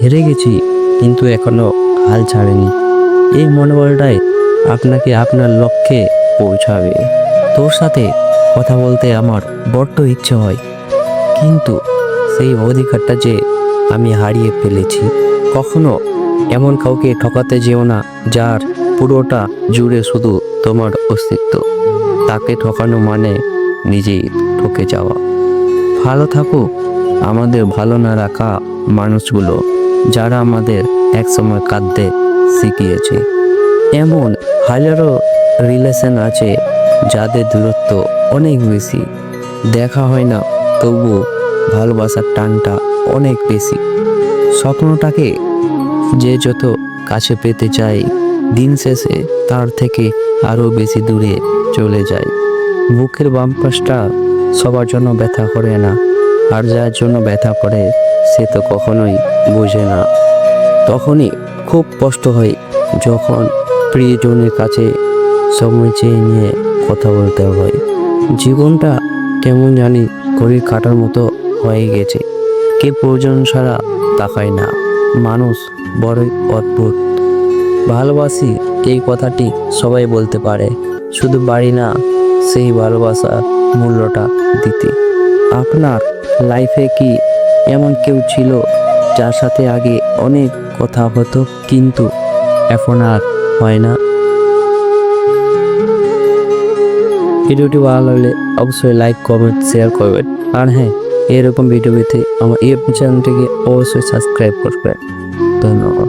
হেরে গেছি কিন্তু এখনো হাল ছাড়েনি। এই মনোবলটাই আপনাকে আপনার লক্ষ্যে পৌঁছাবে। তোর সাথে কথা বলতে আমার বড্ড ইচ্ছে হয়, কিন্তু সেই অধিকারটা যে আমি হারিয়ে ফেলেছি। কখনো এমন কাউকে ঠকাতে যেও না যার পুরোটা জুড়ে শুধু তোমার অস্তিত্ব। তাকে ঠকানো মানে নিজেই ঠকে যাওয়া। ভালো থাকুক আমাদের ভালো না রাখা মানুষগুলো, যারা আমাদের একসময় কাঁদতে শিখিয়েছে। এমন হাজারো রিলেশন আছে যাদের দূরত্ব অনেক বেশি, দেখা হয় না তবু ভালোবাসার টানটা অনেক বেশি। স্বপ্নটাকে যে যত কাছে পেতে চায়, দিন শেষে তার থেকে আরো বেশি দূরে চলে যায়। বুকের বাম পাশটা সবার জন্য ব্যথা করে না, আর যার জন্য ব্যথা করে সে তো কখনোই বোঝে না। তখনই খুব কষ্ট হয় যখন প্রিয়জনের কাছে সময় চেয়ে নিয়ে কথা বলতে হয়। জীবনটা কেমন জানি ঘড়ির কাঁটার মতো হয়ে গেছে, কে প্রয়োজন ছাড়া তাকায় না। মানুষ বড়ই অদ্ভুত। ভালোবাসি এই কথাটি সবাই বলতে পারে, শুধু বাড়ি না সেই ভালোবাসার মূল্যটা দিতে। আপনার লাইফে কি এমন কেউ ছিল যার সাথে আগে অনেক কথা হতো কিন্তু এখন আর হয় না? ভিডিওটি ভালো লাগলে অবশ্যই লাইক, কমেন্ট, শেয়ার করবেন। আর হ্যাঁ, এরকম ভিডিও পেতে আমার ইউটিউব চ্যানেলটিকে অবশ্যই সাবস্ক্রাইব করবেন। ধন্যবাদ।